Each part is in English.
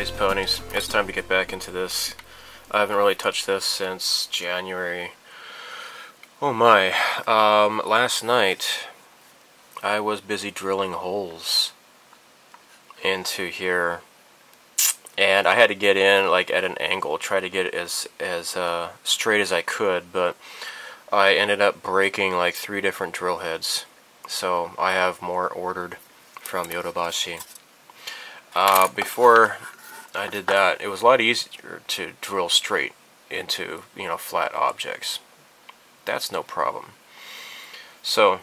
Anyways, ponies, it's time to get back into this. I haven't really touched this since January. Oh my. Last night I was busy drilling holes into here, and I had to get in like at an angle, try to get it as straight as I could, but I ended up breaking like 3 different drill heads. So I have more ordered from Yodobashi. Before I did that, it was a lot easier to drill straight into, flat objects. That's no problem. So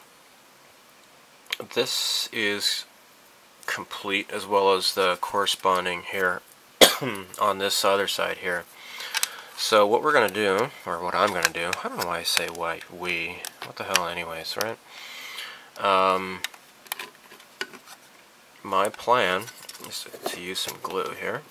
this is complete, as well as the corresponding here on this other side here. So what we're going to do, or what I'm going to do, I don't know why I say we, what the hell anyways, right? My plan is to use some glue here.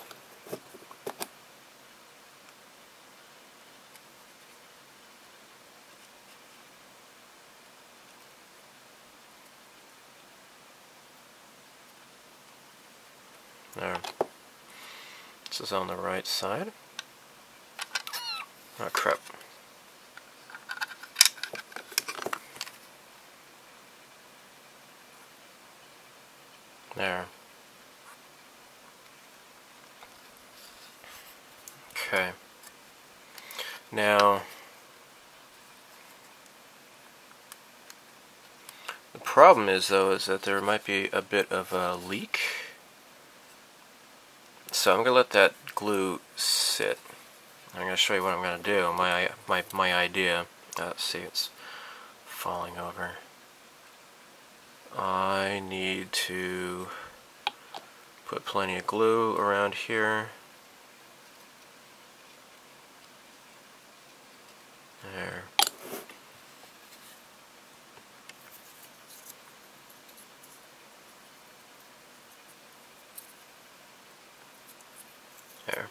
There. This is on the right side. Oh crap. There. Okay. Now, the problem is that there might be a bit of a leak. So I'm going to let that glue sit. I'm going to show you what I'm going to do. My idea. Let's see, it's falling over. I need to put plenty of glue around here. There. There.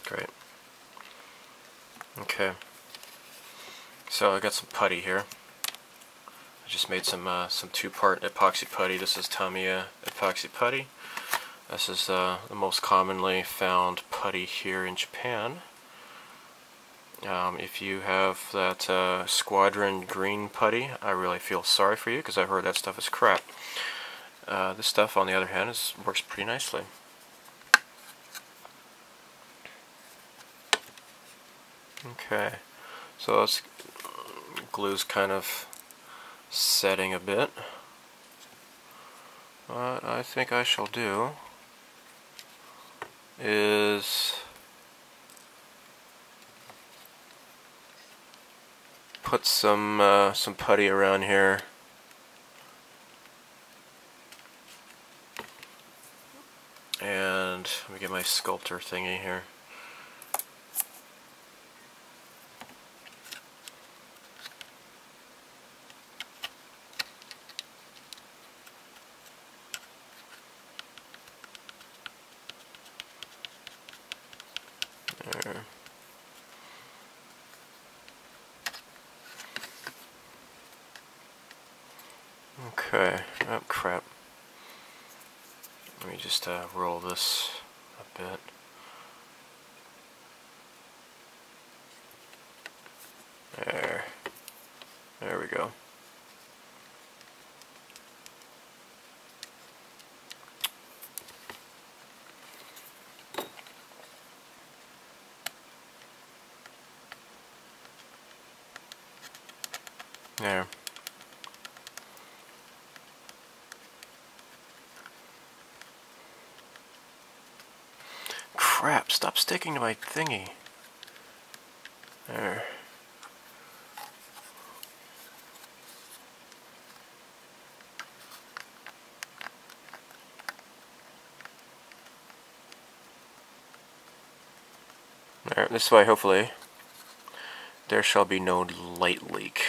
Great. Okay. So I got some putty here. I just made some 2-part epoxy putty. This is Tamiya Epoxy Putty. This is the most commonly found putty here in Japan. If you have that Squadron green putty, I really feel sorry for you, because I've heard that stuff is crap. This stuff, on the other hand, works pretty nicely. Okay, so this glue's kind of setting a bit. What I think I shall do is put some putty around here. And let me get my sculptor thingy here. There. Okay. Oh crap. Let me just roll this a bit. There we go. There. Crap, stop sticking to my thingy. There. There, this way, hopefully, there shall be no light leak.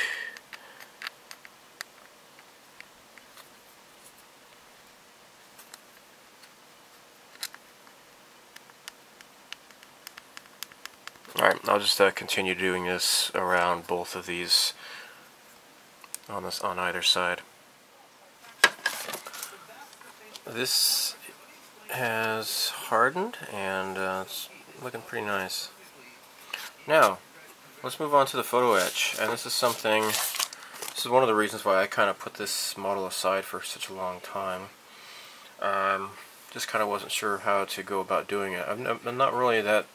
Alright, I'll just continue doing this around both of these on either side. this has hardened and it's looking pretty nice. Now, let's move on to the photo etch, and this is one of the reasons why I kind of put this model aside for such a long time. Just kind of wasn't sure how to go about doing it. I'm not really that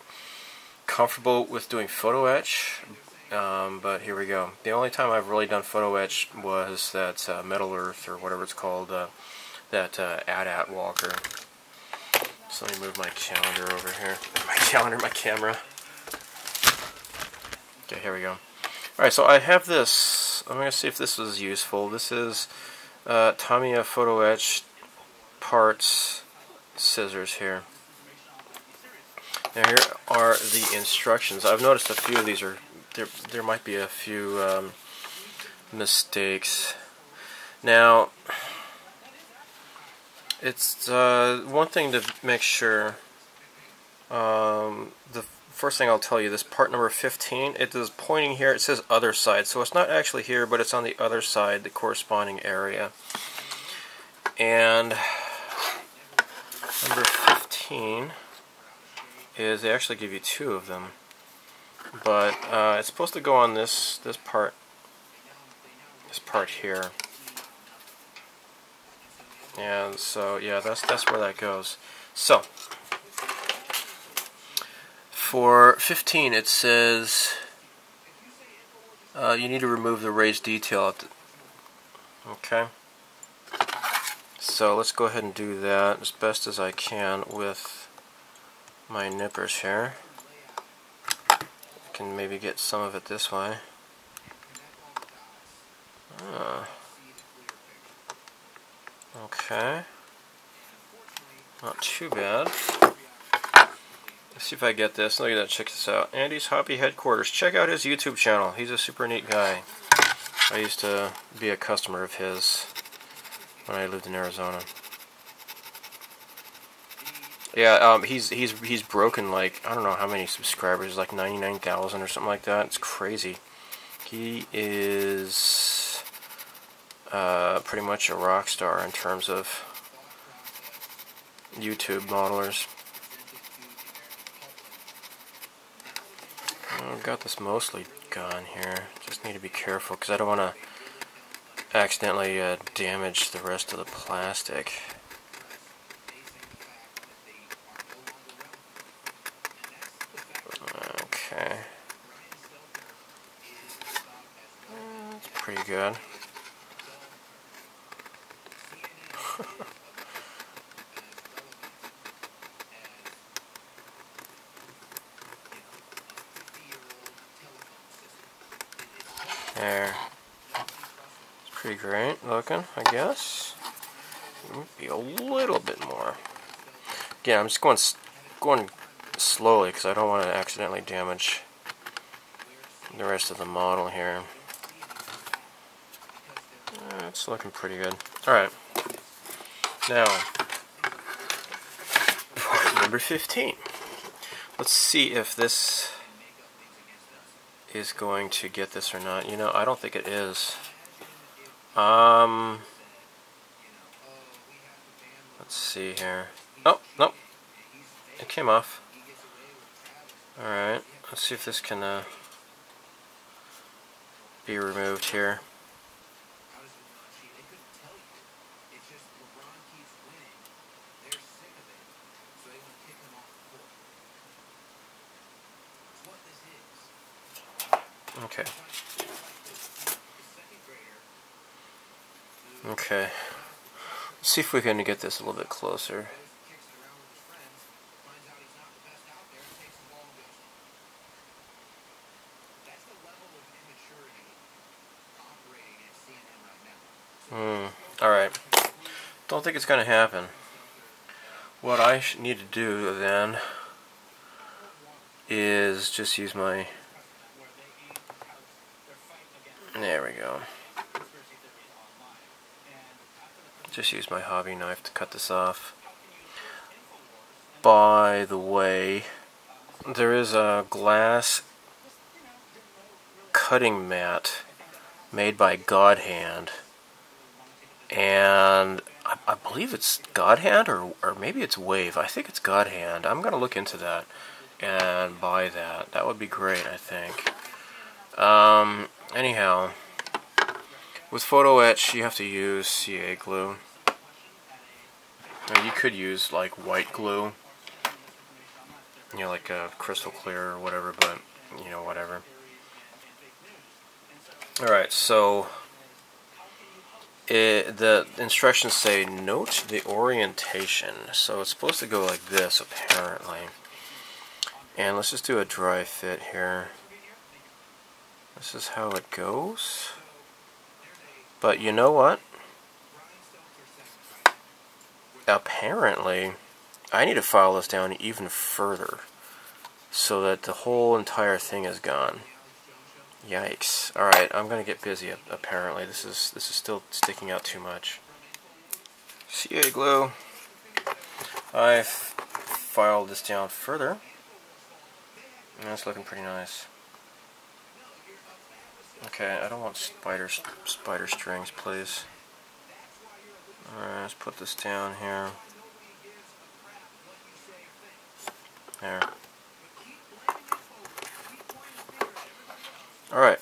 comfortable with doing photo etch, but here we go. The only time I've really done photo etch was that Metal Earth, or whatever it's called, that AT-AT walker. So let me move my calendar over here. My camera. Okay, here we go. Alright, so I have this. I'm going to see if this is useful. This is Tamiya photo etch parts scissors here. Now here are the instructions. I've noticed a few of these are, there might be a few mistakes. Now, it's one thing to make sure. The first thing I'll tell you, this part number 15, it is pointing here, it says other side, so it's not actually here, but it's on the other side, the corresponding area. And number 15 is, they actually give you two of them, but it's supposed to go on this part here. And so yeah, that's where that goes. So for 15 it says you need to remove the raised detail. Okay, so let's go ahead and do that as best as I can with my nippers here. I can maybe get some of it this way. Okay, not too bad. Let's see if I get this. Look at that, check this out. Andy's Hobby Headquarters. Check out his YouTube channel. He's a super neat guy. I used to be a customer of his when I lived in Arizona. Yeah, he's broken like, I don't know how many subscribers, like 99,000 or something like that. It's crazy. He is pretty much a rock star in terms of YouTube modelers. I've got this mostly gone here. Just need to be careful because I don't want to accidentally damage the rest of the plastic. Okay. That's pretty good. There. It's pretty great looking, I guess. Maybe a little bit more. Again, I'm just going slowly because I don't want to accidentally damage the rest of the model here. It's looking pretty good. Alright. Now, part number 15. Let's see if this is going to get this or not. You know, I don't think it is. Let's see here. Oh, nope. It came off. Alright, let's see if this can be removed here. Okay. Okay. Let's see if we can get this a little bit closer. Alright. Don't think it's going to happen. What I need to do then is just use my... There we go. Just use my hobby knife to cut this off. By the way, there is a glass cutting mat made by God Hand, and I believe it's God Hand, or maybe it's Wave. I think it's God Hand. I'm going to look into that and buy that. That would be great, I think. Anyhow, with photo etch, you have to use CA glue. Now, you could use like white glue, you know, like a crystal clear or whatever, but you know, whatever. Alright, so the instructions say note the orientation. So it's supposed to go like this, apparently. And let's just do a dry fit here. This is how it goes. But you know what? Apparently, I need to file this down even further so that the whole entire thing is gone. Yikes. Alright, I'm gonna get busy apparently. This is still sticking out too much. CA glue. I've filed this down further. And it's looking pretty nice. Okay, I don't want spider strings, please. Alright, let's put this down here. There. Alright.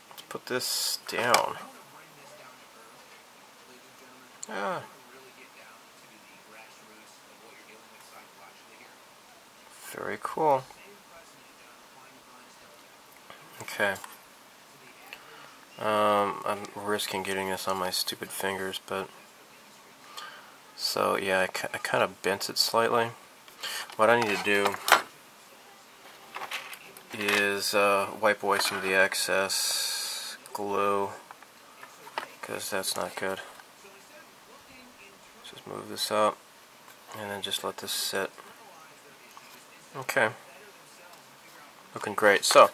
Let's put this down. Ah. Very cool. Okay. I'm risking getting this on my stupid fingers, but... So, yeah, I kind of bent it slightly. What I need to do is wipe away some of the excess glue, because that's not good. Just move this up, and then just let this sit. Okay. Looking great. So,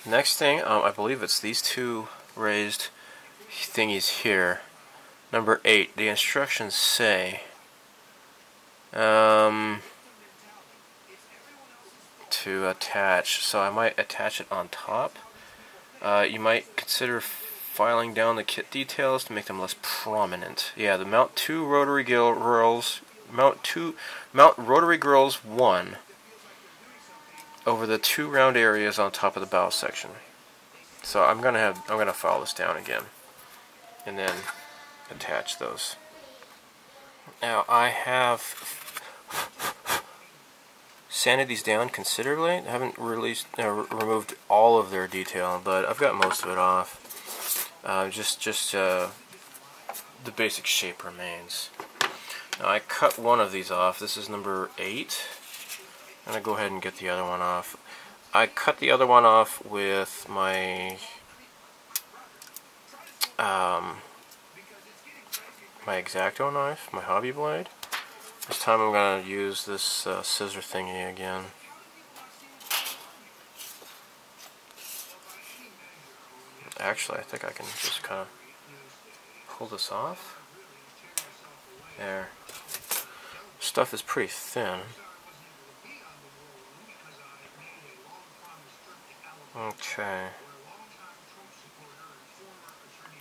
next thing, I believe it's these two raised thingies here. Number 8, the instructions say to attach. So I might attach it on top. You might consider filing down the kit details to make them less prominent. Yeah, the mount rotary grills 1 over the 2 round areas on top of the bow section. So I'm gonna file this down again, and then attach those. Now I have sanded these down considerably. I haven't removed all of their detail, but I've got most of it off. Just the basic shape remains. Now I cut one of these off. This is number 8. I'm gonna go ahead and get the other one off. I cut the other one off with my my X-Acto knife, my hobby blade. This time I'm gonna use this scissor thingy again. Actually, I think I can just kind of pull this off. There. Stuff is pretty thin. Okay.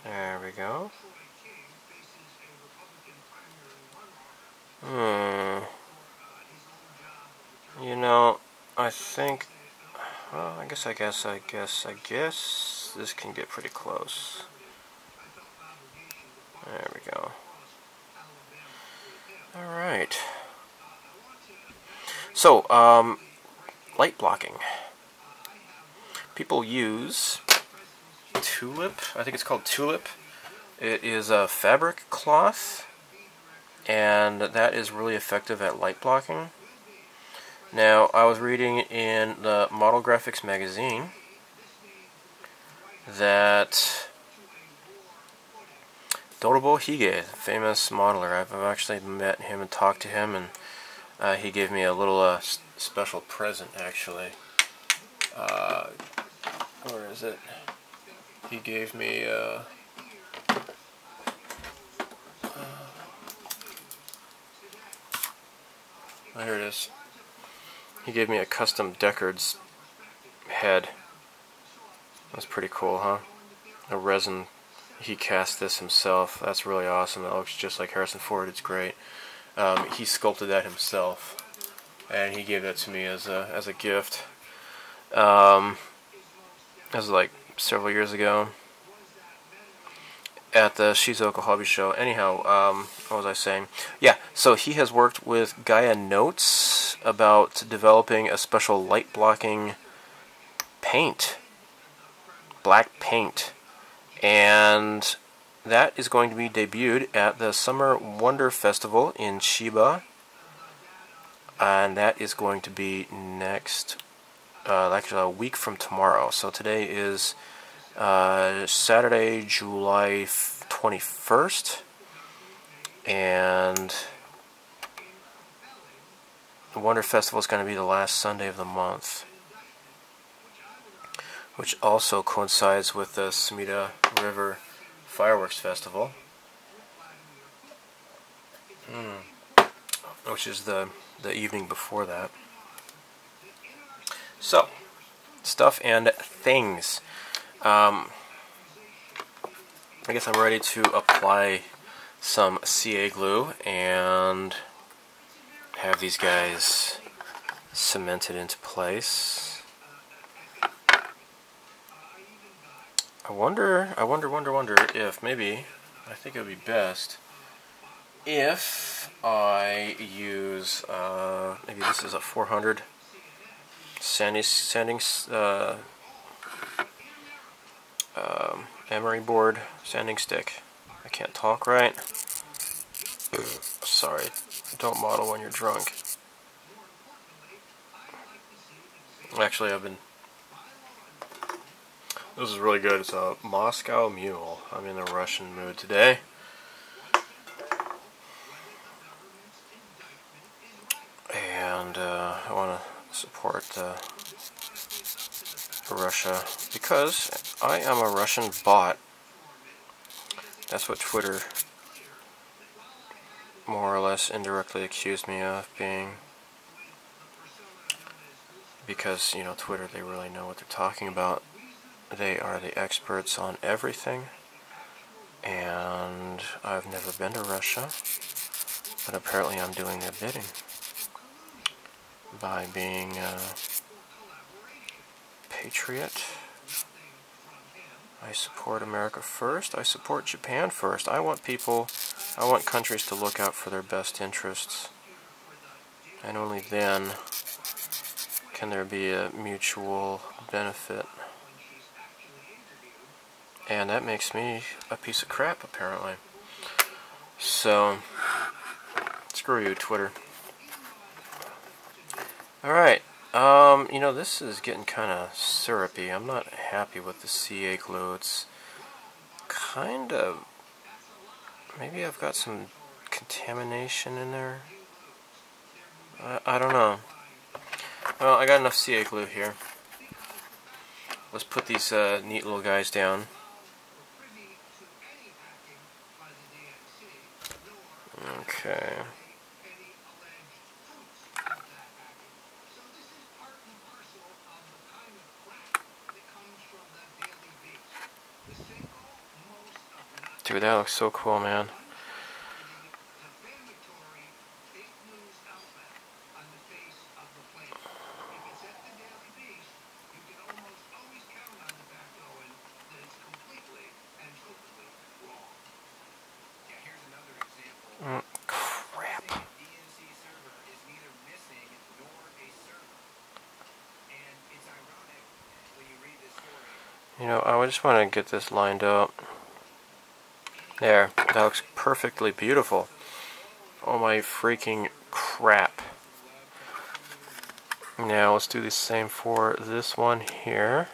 There we go. You know, I think, well, I guess this can get pretty close. There we go. Alright. So, light blocking. People use Tulip. I think it's called Tulip. It is a fabric cloth, and that is really effective at light blocking. Now, I was reading in the Model Graphics magazine that Dorobo Hige, the famous modeler, I've actually met him and talked to him, and he gave me a little special present, actually. Where is it? He gave me oh, here it is. He gave me a custom Deckard's head. That's pretty cool, huh? A resin he cast this himself. That's really awesome. That looks just like Harrison Ford. It's great. He sculpted that himself, and he gave that to me as a gift. That was like several years ago at the Shizuoka Hobby Show. Anyhow, what was I saying? Yeah, so he has worked with Gaia Notes about developing a special light blocking paint, black paint, and that is going to be debuted at the Summer Wonder Festival in Chiba, and that is going to be next, actually a week from tomorrow. So today is Saturday, July 21st, and the Wonder Festival is going to be the last Sunday of the month, which also coincides with the Sumida River Fireworks Festival, which is the evening before that. So, stuff and things. I guess I'm ready to apply some CA glue and have these guys cemented into place. I wonder if maybe, I think it would be best if I use, maybe this is a 400 sanding emery board sanding stick. I can't talk right. Sorry, don't model when you're drunk. Actually, this is really good. It's a Moscow Mule. I'm in a Russian mood today. And I want to support Russia because I am a Russian bot. That's what Twitter more or less indirectly accused me of being. Because, you know, Twitter, they really know what they're talking about. They are the experts on everything. And I've never been to Russia, but apparently I'm doing their bidding by being a patriot. I support America first. I support Japan first. I want countries to look out for their best interests. And only then can there be a mutual benefit. And that makes me a piece of crap, apparently. So, screw you, Twitter. Alright, you know, this is getting kind of syrupy. I'm not happy with the CA glue. It's kind of, maybe I've got some contamination in there. I don't know. Well, I got enough CA glue here. Let's put these neat little guys down. Okay. Dude, that looks so cool, man. Crap. You know, I just want to get this lined up. There, that looks perfectly beautiful. Oh my freaking crap. Now let's do the same for this one here.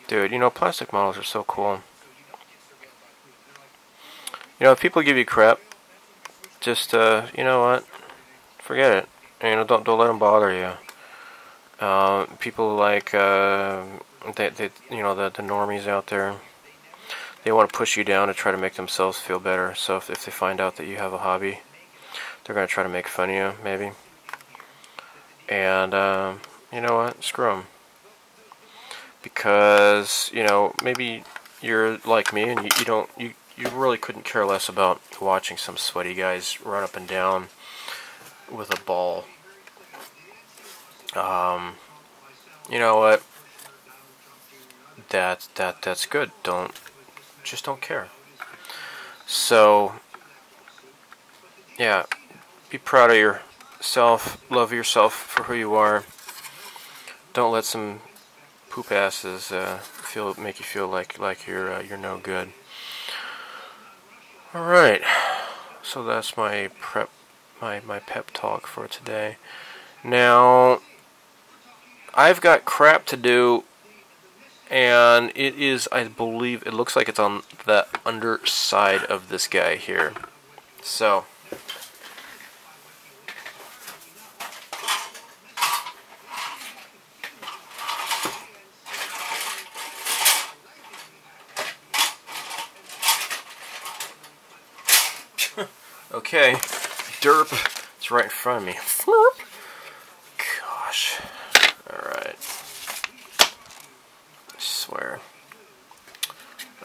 Dude, you know, plastic models are so cool. You know, if people give you crap, just, you know what, forget it. You know, don't let them bother you. People like, they you know, the normies out there, they want to push you down to try to make themselves feel better. So if they find out that you have a hobby, they're going to try to make fun of you, maybe. And, you know what, screw them. Because, you know, maybe you're like me and you really couldn't care less about watching some sweaty guys run up and down with a ball, you know what? That's good. Just don't care. So, yeah, be proud of yourself. Love yourself for who you are. Don't let some poop asses make you feel like you're no good. All right. So that's my pep talk for today. Now, I've got crap to do, and it is, I believe, it looks like it's on the underside of this guy here. So, okay, derp, it's right in front of me. Gosh. Alright. I swear.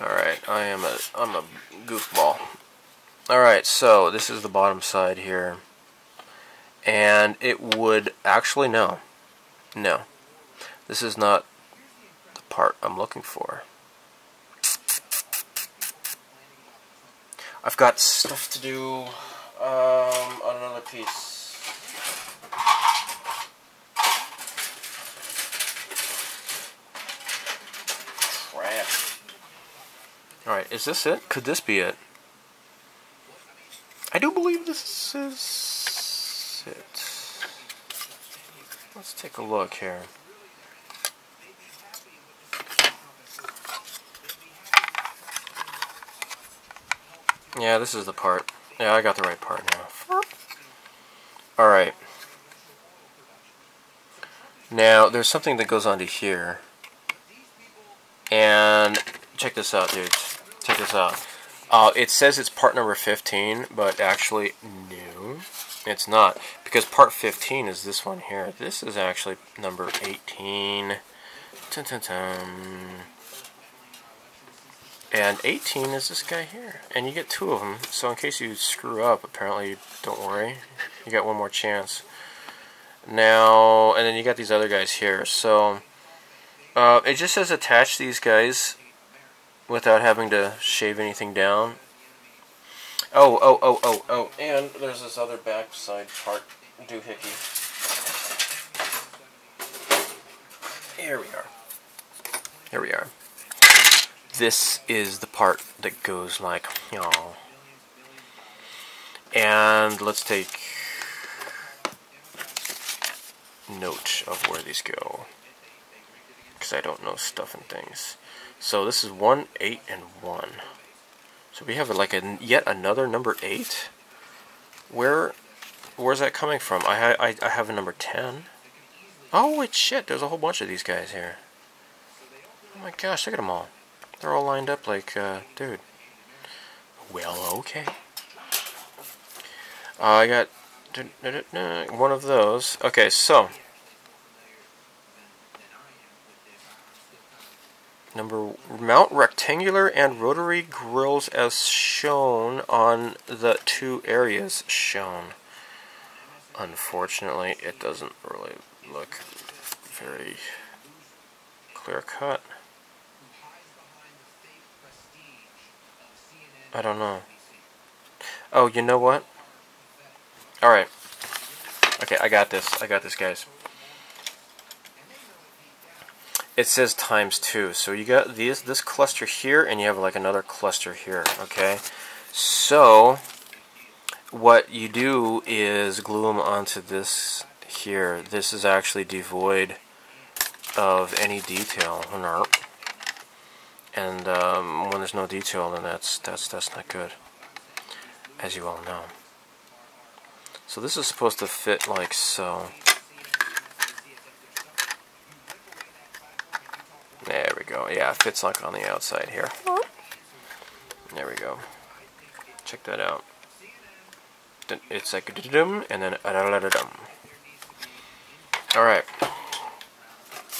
Alright, I'm a goofball. Alright, so this is the bottom side here. And it would actually no. This is not the part I'm looking for. I've got stuff to do on another piece. Crap. Alright, is this it? Could this be it? I do believe this is it. Let's take a look here. Yeah, this is the part. Yeah, I got the right part now. Alright. Now, there's something that goes onto here. And check this out, dudes. Check this out. It says it's part number 15, but actually, no, it's not. Because part 15 is this one here. This is actually number 18. Dun, dun, dun. And 18 is this guy here. And you get 2 of them, so in case you screw up, apparently, don't worry. You got one more chance. Now, and then you got these other guys here. So, it just says attach these guys without having to shave anything down. Oh, and there's this other backside part, doohickey. Here we are. This is the part that goes like, oh. And let's take note of where these go, because I don't know stuff and things. So this is 1, 8, and 1. So we have like yet another number 8. Where's that coming from? I have a number 10. Oh wait, shit! There's a whole bunch of these guys here. Oh my gosh, look at them all. They're all lined up like, dude. Well, okay. I got one of those. Okay, so mount rectangular and rotary grills as shown on the 2 areas shown. Unfortunately, it doesn't really look very clear cut. I don't know. Oh, you know what? Alright. Okay, I got this, guys. It says ×2, so you got this cluster here, and you have like another cluster here, okay? So, what you do is glue them onto this here. This is actually devoid of any detail. And when there's no detail, then that's not good, as you all know. So this is supposed to fit like so. There we go. Yeah, it fits like on the outside here. There we go. Check that out. It's like and then alright.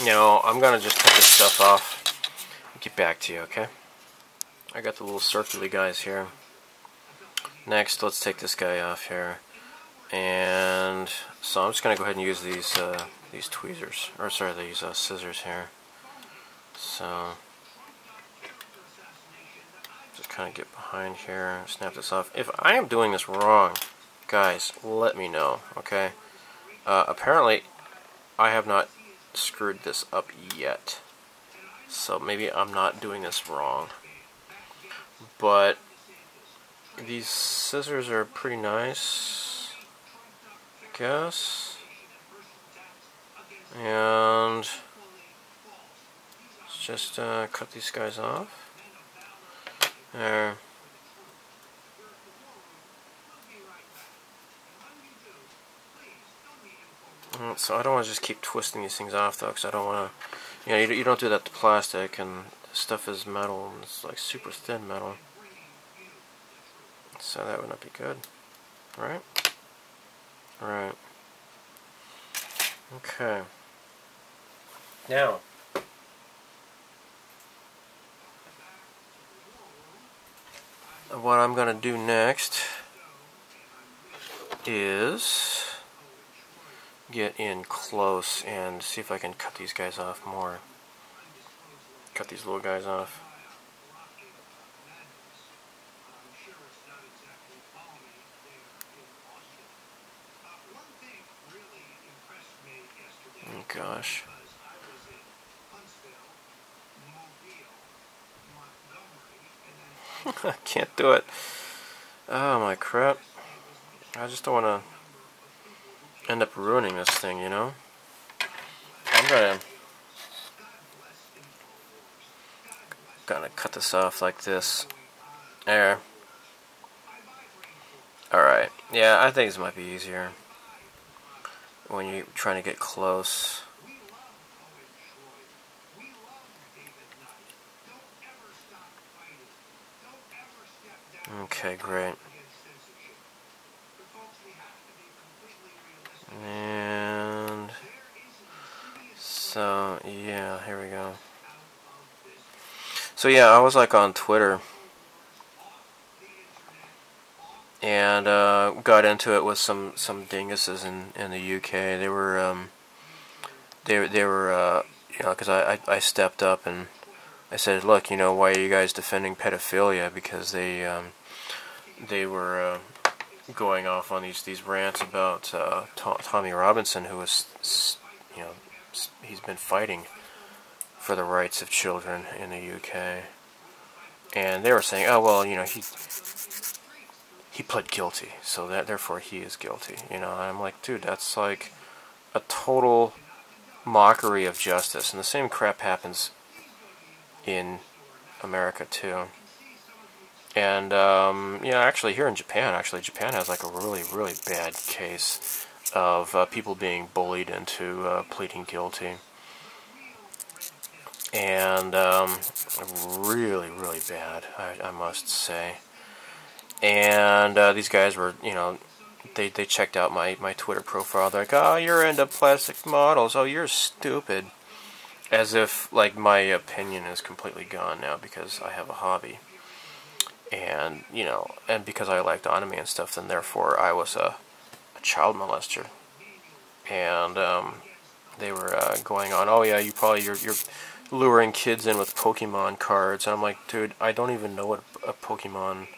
Now, I'm gonna just cut this stuff off and get back to you, okay? I got the little circular guys here. Next, let's take this guy off here. And so I'm just going to go ahead and use these tweezers, or sorry, these scissors here. So just kind of get behind here, snap this off. If I am doing this wrong, guys, let me know, okay? Apparently, I have not screwed this up yet, so maybe I'm not doing this wrong. But these scissors are pretty nice, I guess. And let's just cut these guys off. There. So I don't want to just keep twisting these things off though, because I don't want to, you know, you don't do that to plastic, and this stuff is metal, and it's like super thin metal. So that would not be good, right? Right. Okay. Now, what I'm going to do next is get in close and see if I can cut these guys off more. Cut these little guys off. Oh gosh. I can't do it. Oh my crap. I just don't want to end up ruining this thing, you know? I'm gonna cut this off like this. There. Alright. Yeah, I think this might be easier when you're trying to get close. Okay, great. And so, yeah, here we go. So yeah, I was like on Twitter and got into it with some dinguses in the UK. They were you know, because I stepped up and I said, look, you know, why are you guys defending pedophilia? Because they were going off on these rants about Tommy Robinson, who was, you know, he's been fighting for the rights of children in the UK, and they were saying, oh well, you know, he pled guilty, so that therefore he is guilty, you know. And I'm like, dude, that's like a total mockery of justice, and the same crap happens in America too. And yeah, actually here in Japan, Japan has like a really bad case of people being bullied into pleading guilty, and really bad, I must say. And these guys were, you know, they checked out my Twitter profile. They're like, oh, you're into plastic models. Oh, you're stupid. As if like my opinion is completely gone now because I have a hobby. And, you know, and because I liked anime and stuff, then therefore I was a child molester. And they were going on, oh yeah, you're luring kids in with Pokemon cards. And I'm like, dude, I don't even know what a Pokemon...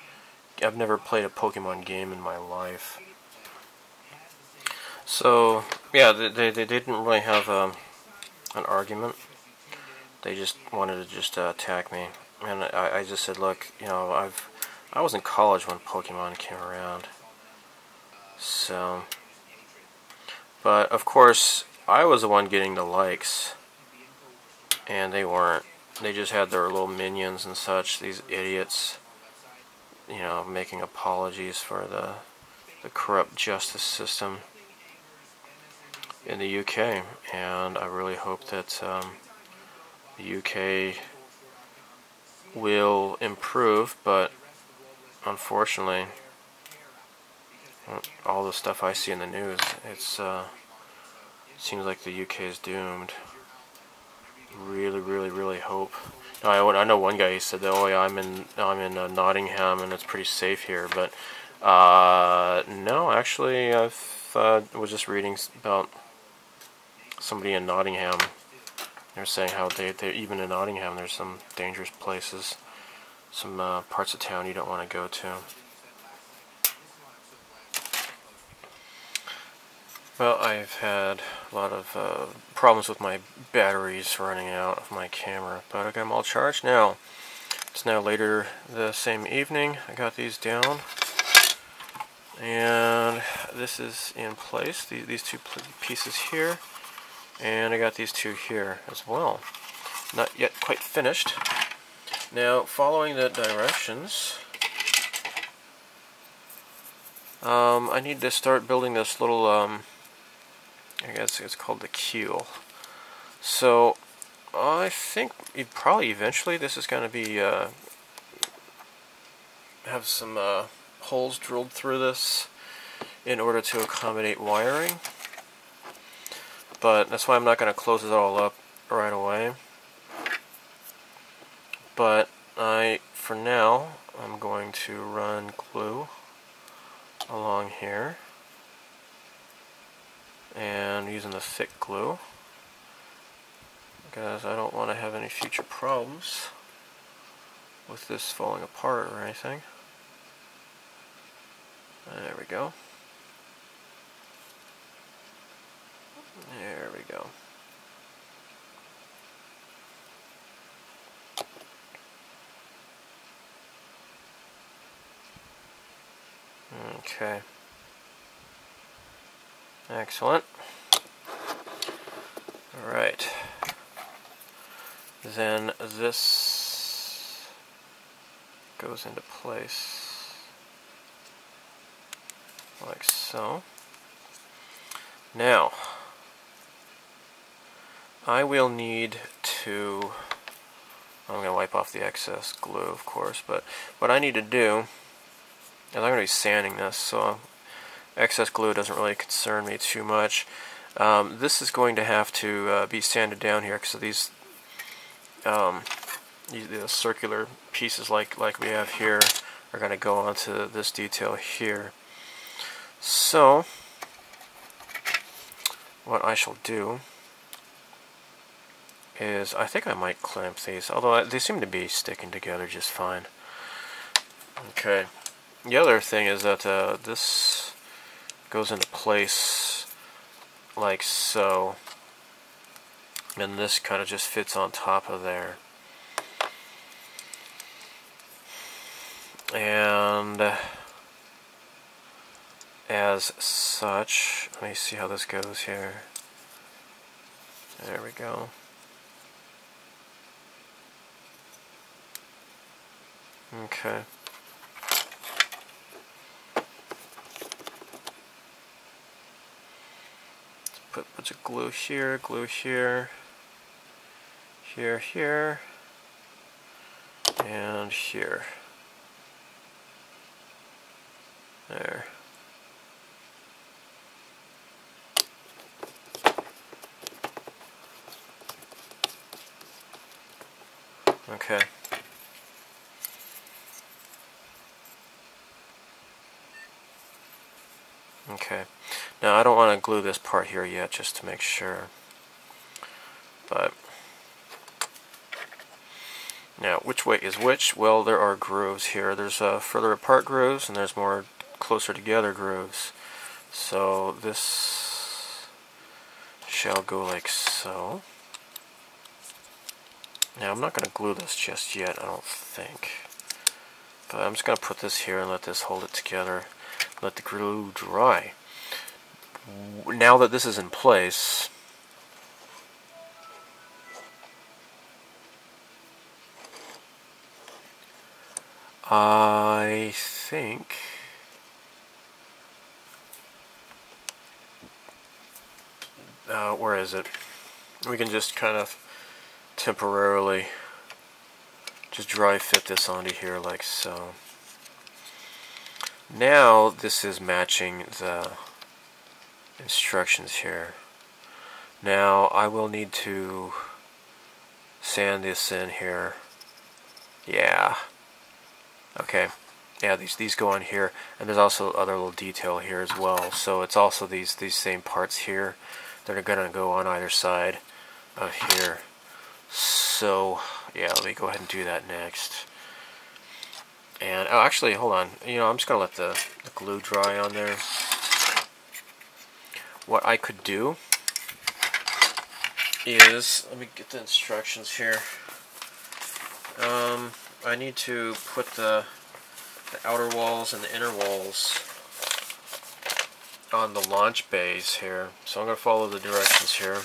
I've never played a Pokemon game in my life. So, yeah, they didn't really have an argument. They just wanted to just attack me. And I just said, look, you know, I was in college when Pokemon came around. So, but of course, I was the one getting the likes, and they weren't. They just had their little minions and such, these idiots, you know, making apologies for the corrupt justice system in the UK. And I really hope that the UK will improve, but unfortunately, all the stuff I see in the news, it seems like the UK is doomed. Really hope I know one guy, he said that, oh yeah, I'm in Nottingham and it's pretty safe here, but no, actually I was just reading about somebody in Nottingham. They're saying how they even in Nottingham there's some dangerous places, some parts of town you don't want to go to. Well, I've had a lot of problems with my batteries running out of my camera, but I got them all charged now. It's now later the same evening. I got these down, and this is in place, these two pieces here, and I got these two here as well. Not yet quite finished. Now, following the directions, I need to start building this little, I guess it's called the keel. So, I think probably eventually this is going to be, have some holes drilled through this in order to accommodate wiring. But that's why I'm not going to close it all up right away. But for now, I'm going to run glue along here, and using the thick glue, because I don't want to have any future problems with this falling apart or anything. There we go. There we go. Okay. Excellent. Alright. Then this goes into place like so. Now, I will need to, I'm going to wipe off the excess glue, of course, but what I need to do is I'm going to be sanding this, so excess glue doesn't really concern me too much. This is going to have to be sanded down here because of these circular pieces like we have here are going to go onto this detail here. So, what I shall do is, I think I might clamp these, although they seem to be sticking together just fine. Okay. The other thing is that this goes into place like so, and this kind of just fits on top of there. And as such, let me see how this goes here. There we go. Okay. Put a bunch of glue here, here, and here. There. Okay. Okay. Now I don't want to glue this part here yet, just to make sure. But now, which way is which? Well, there are grooves here. There's further apart grooves, and there's more closer together grooves. So this shall go like so. Now I'm not going to glue this just yet, I don't think. But I'm just going to put this here and let this hold it together. Let the glue dry. Now that this is in place, I think where is it? We can just kind of temporarily just dry fit this onto here like so. Now this is matching the instructions here. Now I will need to sand this in here Yeah. Okay. Yeah, these go on here, and there's also other little detail here as well. So it's also these same parts here that are gonna go on either side of here. So yeah, let me go ahead and do that next. And oh, actually, hold on. You know, I'm just gonna let the glue dry on there. What I could do is, let me get the instructions here. I need to put the outer walls and the inner walls on the launch bays here. So I'm going to follow the directions here.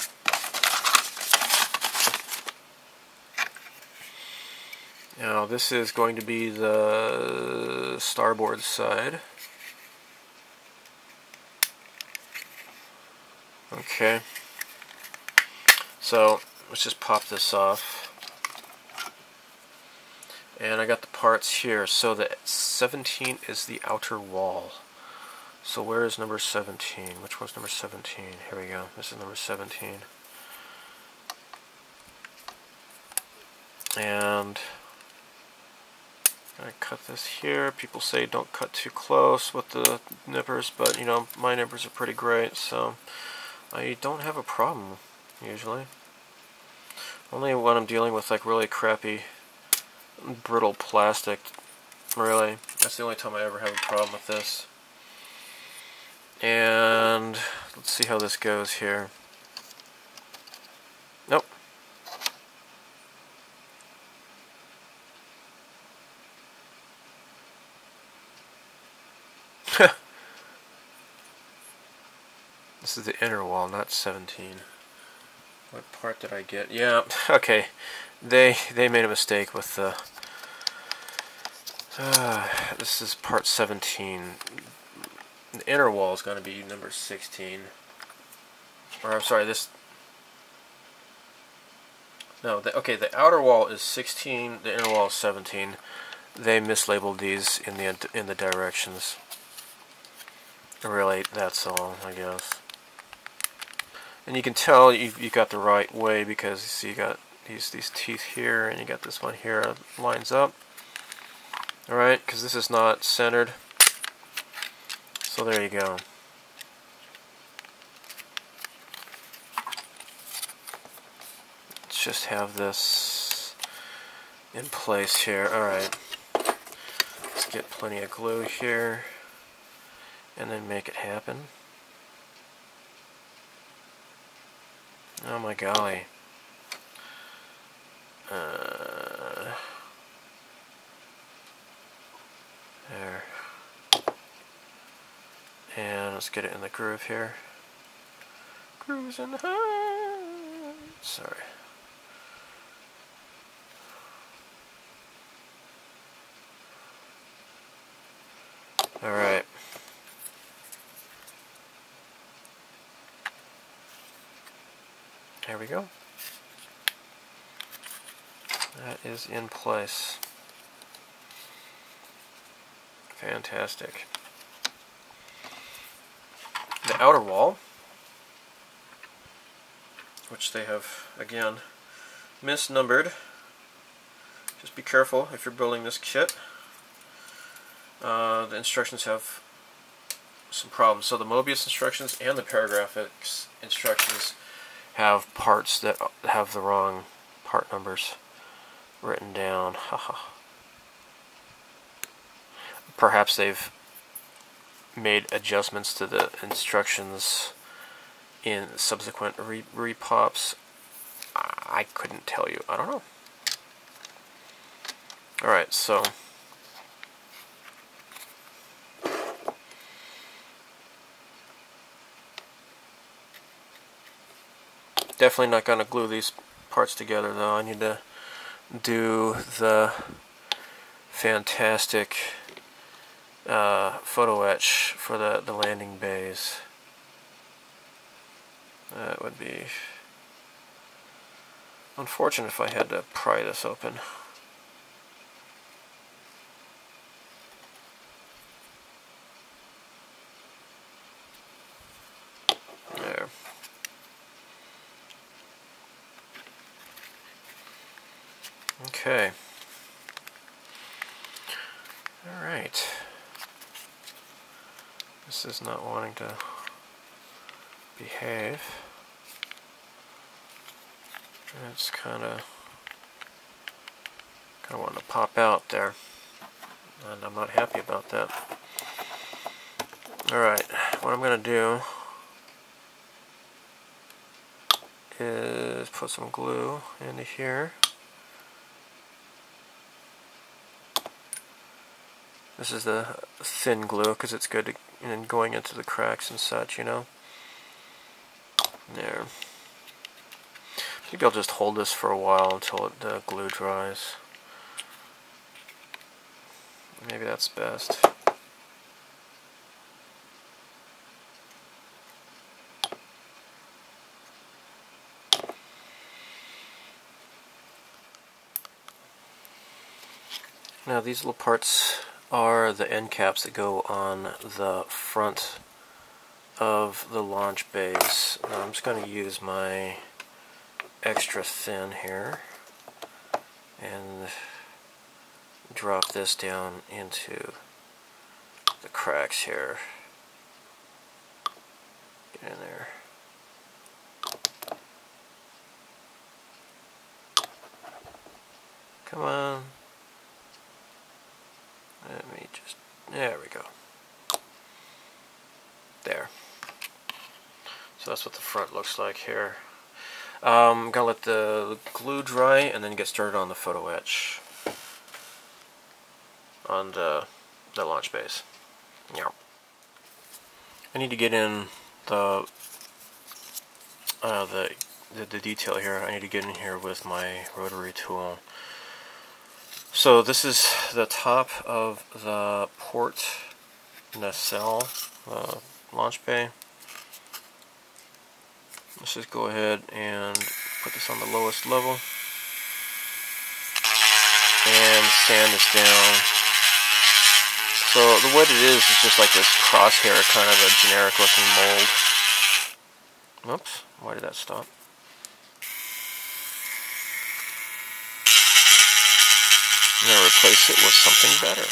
Now this is going to be the starboard side. Okay. So let's just pop this off. And I got the parts here. So the 17 is the outer wall. So where is number 17? Which one's number 17? Here we go. This is number 17. And I cut this here. People say don't cut too close with the nippers, but you know, my nippers are pretty great, so I don't have a problem usually. Only when I'm dealing with like really crappy brittle plastic, really. That's the only time I ever have a problem with this. And let's see how this goes here. Nope. This is the inner wall, not 17. What part did I get? Yeah, okay. They made a mistake with the this is part 17. The inner wall is going to be number 16. Or I'm sorry, this. No, okay. The outer wall is 16. The inner wall is 17. They mislabeled these in the directions. Really, that's all, I guess. And you can tell you got the right way because you see you got these teeth here, and you got this one here lines up. All right, because this is not centered. So there you go. Let's just have this in place here. Alright. Let's get plenty of glue here and then make it happen. Oh my golly. There. And let's get it in the groove here. Grooves in the house. Sorry. Alright. There we go. That is in place. Fantastic. The outer wall, which they have, again, misnumbered. Just be careful if you're building this kit. The instructions have some problems. So the Moebius instructions and the Paragraphics instructions have parts that have the wrong part numbers written down. Perhaps they've made adjustments to the instructions in subsequent repops. I couldn't tell you. I don't know. Alright, so definitely not going to glue these parts together though. I need to do the fantastic photo etch for the landing bays. That would be unfortunate if I had to pry this open. There. Okay. Alright. This is not wanting to behave. It's kind of wanting to pop out there, and I'm not happy about that. Alright, what I'm going to do is put some glue into here. This is the thin glue because it's good in going into the cracks and such, you know. There. Maybe I'll just hold this for a while until the glue dries. Maybe that's best. Now these little parts are the end caps that go on the front of the launch bays. Now I'm just going to use my extra thin here and drop this down into the cracks here. Get in there. Come on. Let me just, there we go. There. So that's what the front looks like here. I'm going to let the glue dry and then get started on the photo etch on the launch base. Yeah. I need to get in the detail here. I need to get in here with my rotary tool. So this is the top of the port nacelle launch bay. Let's just go ahead and put this on the lowest level and sand this down. So the way it is just like this crosshair, kind of a generic looking mold. Oops, why did that stop? I'm going to replace it with something better.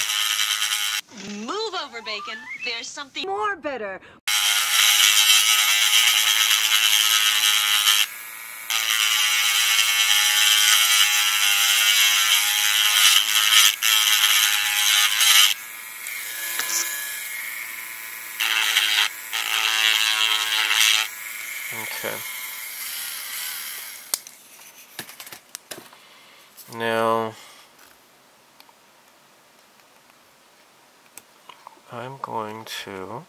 Move over, Bacon. There's something more better. Okay. Now I'm going to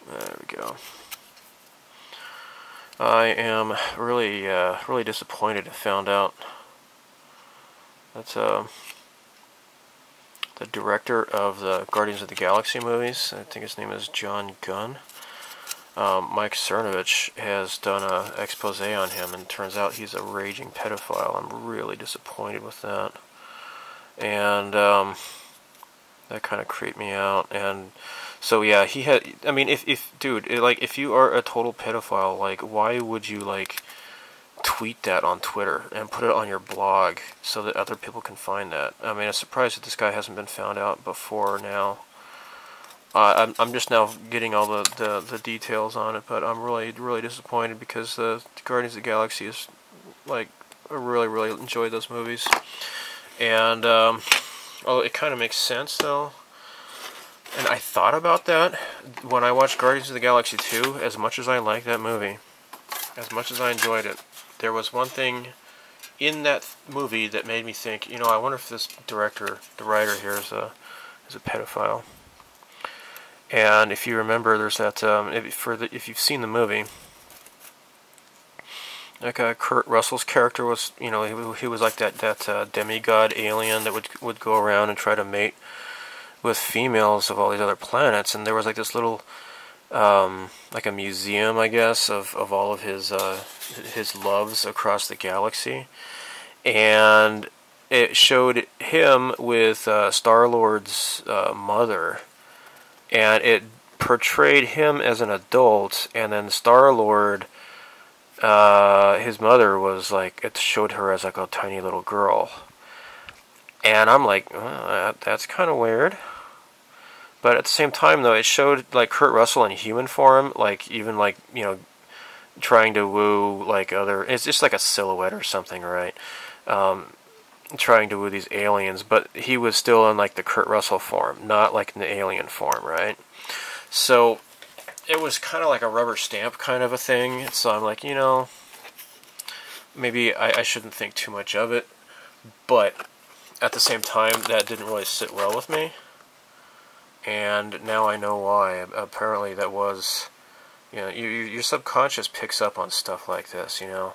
there we go. I am really disappointed. I found out that the director of the Guardians of the Galaxy movies, I think his name is John Gunn, Mike Cernovich, has done an expose on him, and it turns out he's a raging pedophile. I'm really disappointed with that. And that kind of creeped me out. And so yeah, he had, I mean, if you are a total pedophile, like, why would you, like, tweet that on Twitter and put it on your blog so that other people can find that? I mean, I'm surprised that this guy hasn't been found out before now. I'm just now getting all the details on it, but I'm really disappointed because the Guardians of the Galaxy is, like, I really enjoyed those movies. And although it kind of makes sense though, and I thought about that when I watched Guardians of the Galaxy 2. As much as I liked that movie, as much as I enjoyed it, there was one thing in that movie that made me think, you know, I wonder if this director, the writer here, is a pedophile. And if you remember, there's that if you've seen the movie, like Kurt Russell's character was, you know, he was like that demigod alien that would go around and try to mate with females of all these other planets, and there was like this little like a museum, I guess, of all of his loves across the galaxy, and it showed him with Star-Lord's mother, and it portrayed him as an adult, and then Star-Lord his mother was like, it showed her as like a tiny little girl. And I'm like, that's kind of weird. But at the same time, though, it showed like Kurt Russell in human form, like even like, you know, trying to woo like other. It's just like a silhouette or something, right? Trying to woo these aliens, but he was still in like the Kurt Russell form, not like in the alien form, right? So it was kind of like a rubber stamp kind of a thing. So I'm like, you know, maybe I shouldn't think too much of it, but at the same time, that didn't really sit well with me. And now I know why. Apparently that was, you know, your subconscious picks up on stuff like this, you know.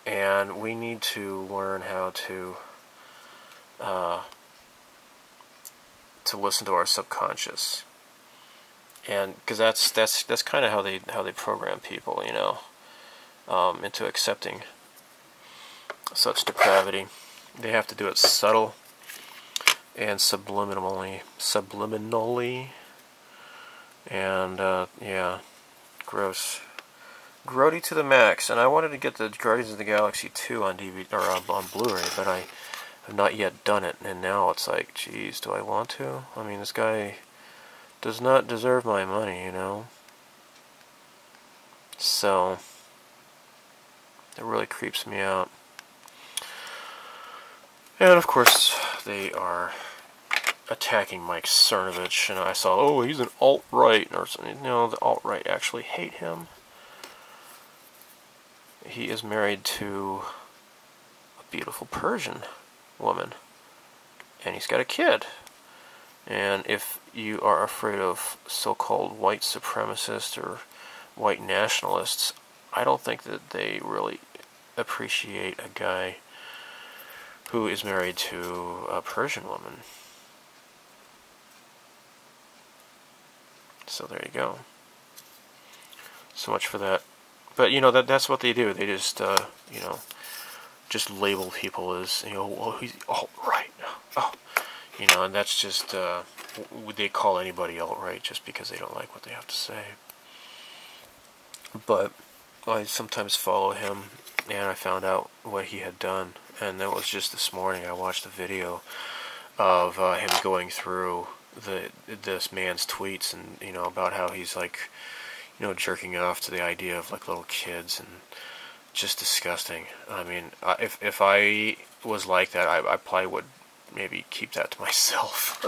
And we need to learn how to listen to our subconscious. And because that's kind of how they program people, you know, into accepting such depravity. They have to do it subtle and subliminally, and yeah, gross, grody to the max. And I wanted to get the Guardians of the Galaxy 2 on DVD or on Blu-ray, but I have not yet done it. And now it's like, geez, do I want to? I mean, this guy does not deserve my money, you know. So it really creeps me out. And of course, they are attacking Mike Cernovich, and I saw, oh, he's an alt-right, or something. No, the alt-right actually hate him. He is married to a beautiful Persian woman, and he's got a kid. And if you are afraid of so-called white supremacists or white nationalists, I don't think that they really appreciate a guy who is married to a Persian woman. So there you go. So much for that. But you know, that's what they do. They just you know, just label people as, you know, oh, he's alt-right. Oh, you know, and that's just they call anybody alt-right just because they don't like what they have to say. But I sometimes follow him, and I found out what he had done, and that was just this morning. I watched a video of him going through this man's tweets, and you know, about how he's like, you know, jerking off to the idea of like little kids, and just disgusting. I mean, if I was like that, I probably would maybe keep that to myself.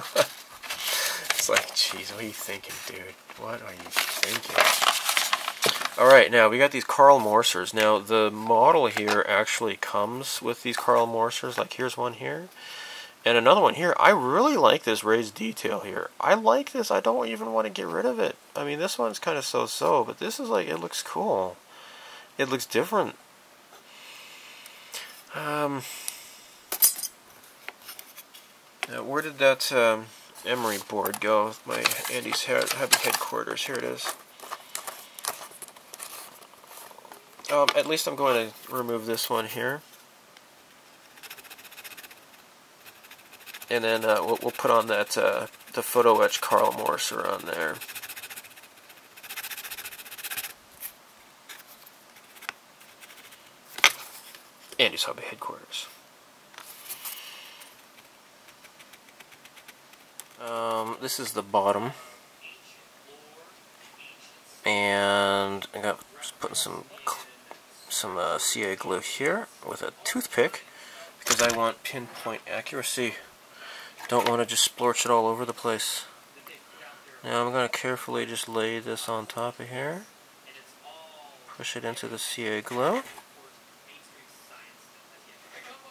It's like, jeez, what are you thinking, dude? What are you thinking? Alright, now we got these Karl Morsers. Now the model here actually comes with these Karl Morsers. Like, here's one here, and another one here. I really like this raised detail here. I like this. I don't even want to get rid of it. I mean, this one's kind of so-so, but this is like, it looks cool. It looks different. Now where did that emery board go? My Andy's Happy Headquarters. Here it is. At least I'm going to remove this one here. And then we'll put on that the photo etch Karl Morser on there. Andy's Hobby Headquarters. This is the bottom. And I got just putting some CA glue here with a toothpick because I want pinpoint accuracy. Don't want to just splorch it all over the place. Now I'm going to carefully just lay this on top of here. Push it into the CA glue.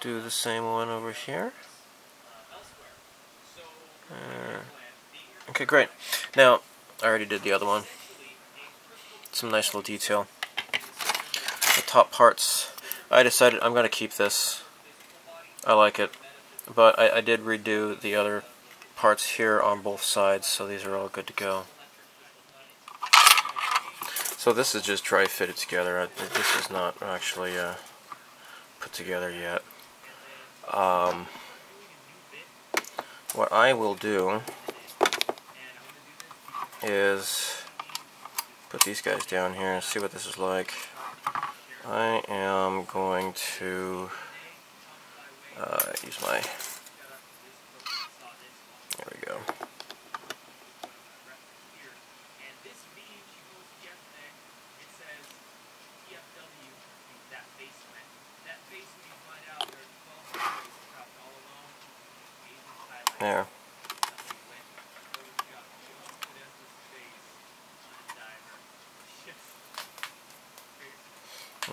Do the same one over here. Okay, great. Now, I already did the other one. Some nice little detail. The top parts, I decided I'm going to keep this. I like it. But I did redo the other parts here on both sides, so these are all good to go. So this is just dry fitted together. This is not actually put together yet. What I will do is put these guys down here and see what this is like. I am going to use my, there we go. There.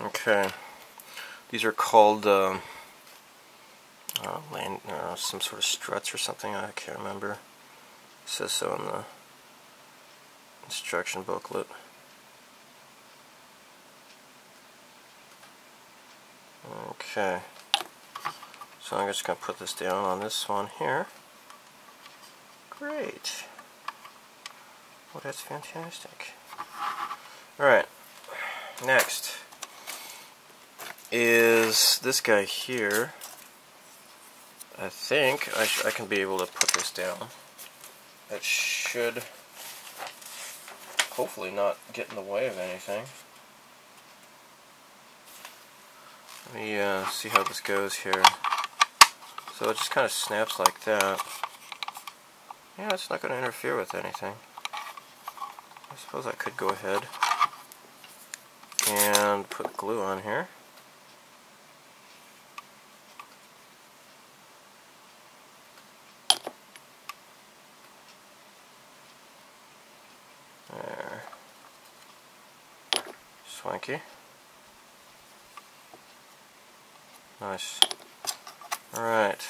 Okay. These are called some sort of struts or something. I can't remember. It says so in the instruction booklet. Okay. So I'm just going to put this down on this one here. Great. Well, that's fantastic. Alright. Next is this guy here. I think I can be able to put this down. It should hopefully not get in the way of anything. Let me see how this goes here. So it just kind of snaps like that. Yeah, it's not going to interfere with anything. I suppose I could go ahead and put glue on here. There. Swanky. Nice. Alright.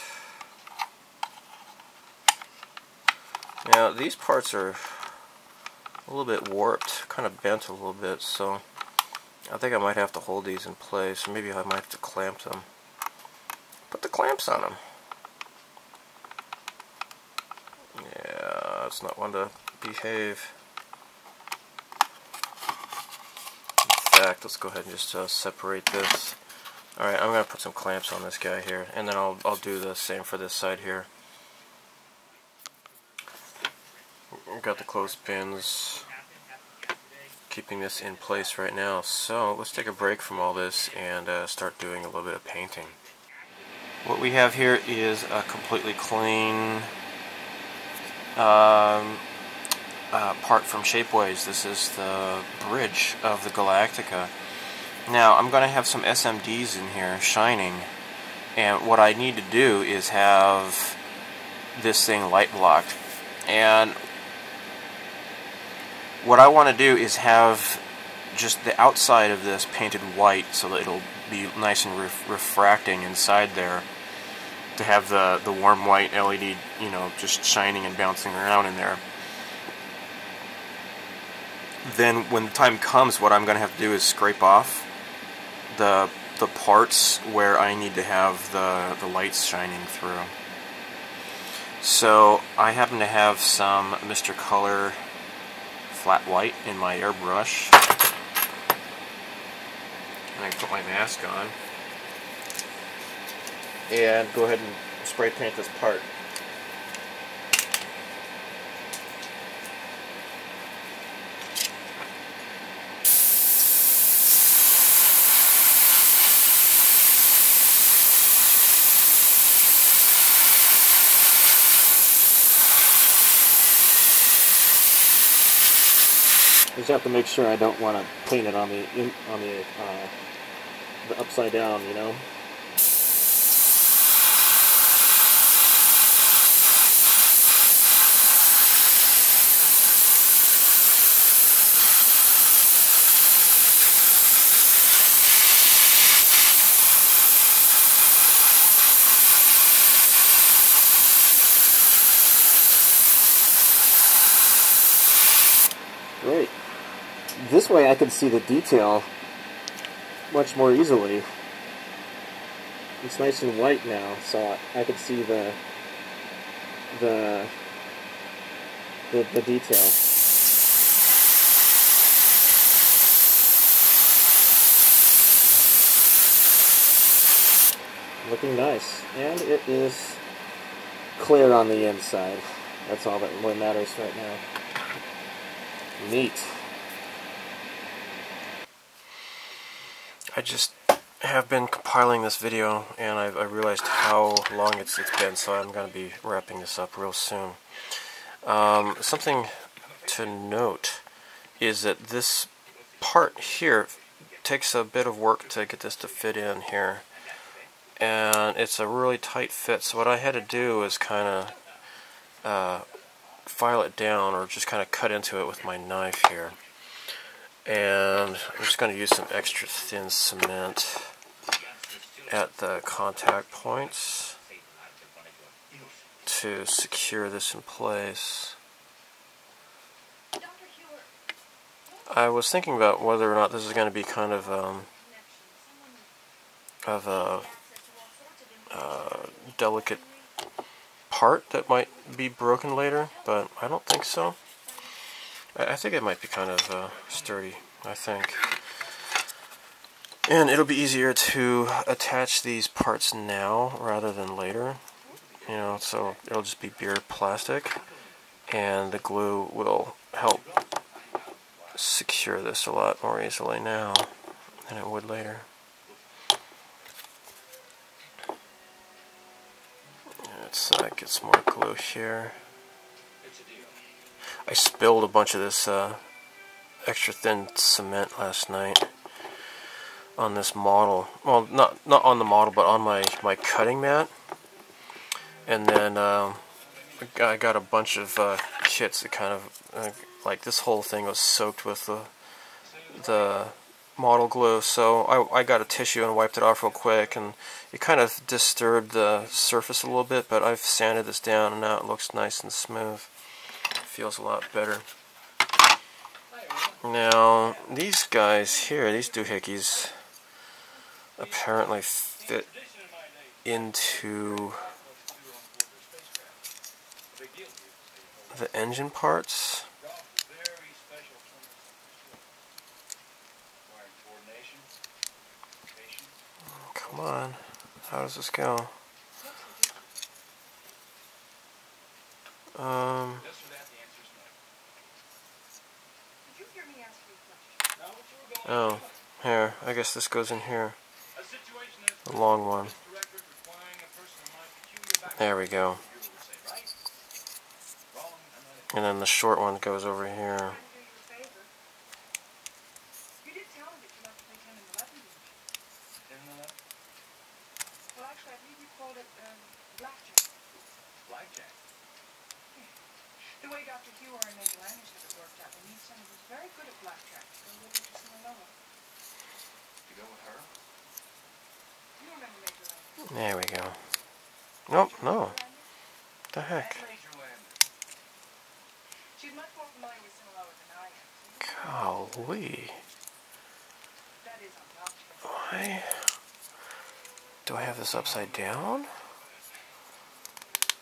Now these parts are a little bit warped, kind of bent a little bit, so I think I might have to hold these in place. Maybe I might have to clamp them. Put the clamps on them. Yeah, it's not one to behave. In fact, let's go ahead and just separate this. Alright, I'm going to put some clamps on this guy here, and then I'll do the same for this side here. We've got the clothespins keeping this in place right now, so let's take a break from all this and start doing a little bit of painting. What we have here is a completely clean part from Shapeways. This is the bridge of the Galactica. Now I'm going to have some SMDs in here shining, and what I need to do is have this thing light blocked. And what I want to do is have just the outside of this painted white so that it'll be nice and refracting inside there, to have the warm white LED, you know, just shining and bouncing around in there. Then when the time comes, what I'm going to have to do is scrape off the parts where I need to have the lights shining through. So I happen to have some Mr. Color flat white in my airbrush. And I can put my mask on and go ahead and spray paint this part. I just have to make sure I don't want to paint it on the upside down, you know. Great. This way I can see the detail much more easily. It's nice and white now, so I can see the detail. Looking nice, and it is clear on the inside. That's all that really matters right now. Neat. I just have been compiling this video, and I realized how long it's been, so I'm going to be wrapping this up real soon. Something to note is that this part here takes a bit of work to get this to fit in here, and it's a really tight fit, so what I had to do is kind of file it down, or just kind of cut into it with my knife here. And I'm just going to use some extra thin cement at the contact points to secure this in place. I was thinking about whether or not this is going to be kind of a delicate part that might be broken later, but I don't think so. I think it might be kind of sturdy, I think. And it'll be easier to attach these parts now rather than later. You know, so it'll just be beer plastic, and the glue will help secure this a lot more easily now than it would later. Let's get some more glue here. I spilled a bunch of this extra thin cement last night on this model. Well, not on the model, but on my cutting mat. And then I got a bunch of kits that kind of like this whole thing was soaked with the model glue. So I got a tissue and wiped it off real quick, and it kind of disturbed the surface a little bit. But I've sanded this down, and now it looks nice and smooth. Feels a lot better. Now, these guys here, these doohickeys, apparently fit into the engine parts. Come on, how does this go? Oh, here, I guess this goes in here. The long one. There we go. And then the short one goes over here. The way Dr. Hewer and Major Lange said it worked out, we need someone who's very good at blackjack to go with it to Sinaloa. To go with her? You remember Major Lange? There we go. Nope, no. What the heck? She's much more familiar with Sinaloa than I am. Golly. That is on top. Why? Do I have this upside down?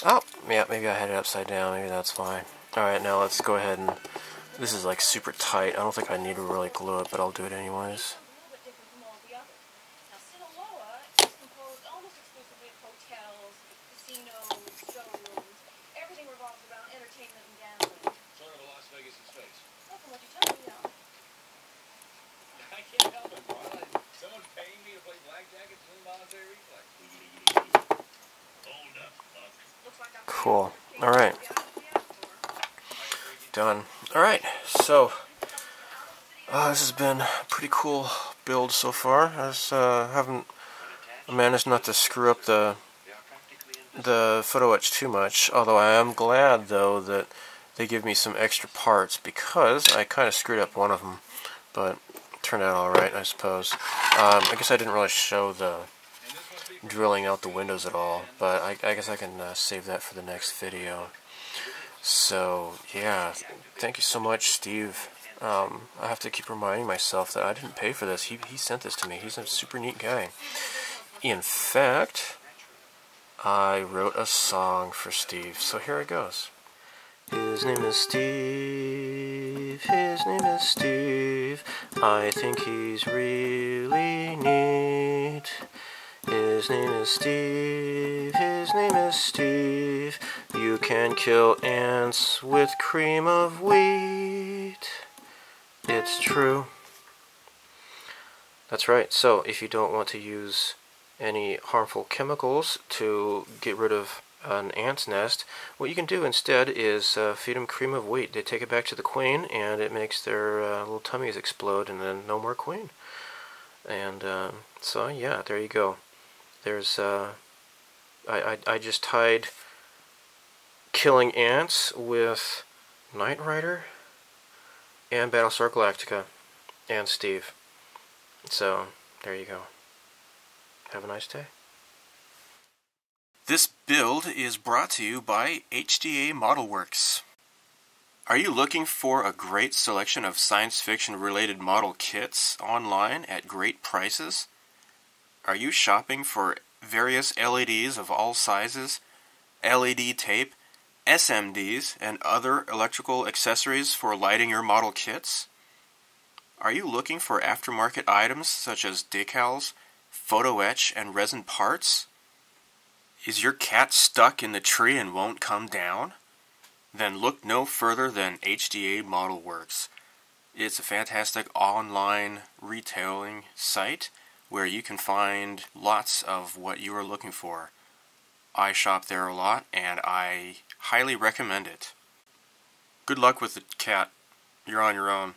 Oh, yeah, maybe I had it upside down. Maybe that's fine. Alright, now let's go ahead and... This is like super tight. I don't think I need to really glue it, but I'll do it anyways. Cool. Alright. Done. Alright, so this has been a pretty cool build so far. I haven't managed not to screw up the photo etch too much, although I am glad though that they give me some extra parts, because I kind of screwed up one of them, but it turned out alright, I suppose. I guess I didn't really show the drilling out the windows at all, but I guess I can save that for the next video. So yeah, thank you so much, Steve. I have to keep reminding myself that I didn't pay for this. He sent this to me. He's a super neat guy. In fact, I wrote a song for Steve, so here it goes. His name is Steve, his name is Steve, I think he's really neat. His name is Steve, his name is Steve, you can kill ants with cream of wheat. It's true. That's right. So if you don't want to use any harmful chemicals to get rid of an ant's nest, what you can do instead is feed them cream of wheat. They take it back to the queen, and it makes their little tummies explode, and then no more queen. And so yeah, there you go. There's I just tied killing ants with Knight Rider and Battlestar Galactica and Steve. So there you go. Have a nice day. This build is brought to you by HDA Modelworx. Are you looking for a great selection of science fiction related model kits online at great prices? Are you shopping for various LEDs of all sizes, LED tape, SMDs, and other electrical accessories for lighting your model kits? Are you looking for aftermarket items such as decals, photo etch, and resin parts? Is your cat stuck in the tree and won't come down? Then look no further than HDA Modelworx. It's a fantastic online retailing site where you can find lots of what you are looking for. I shop there a lot, and I highly recommend it. Good luck with the cat. You're on your own.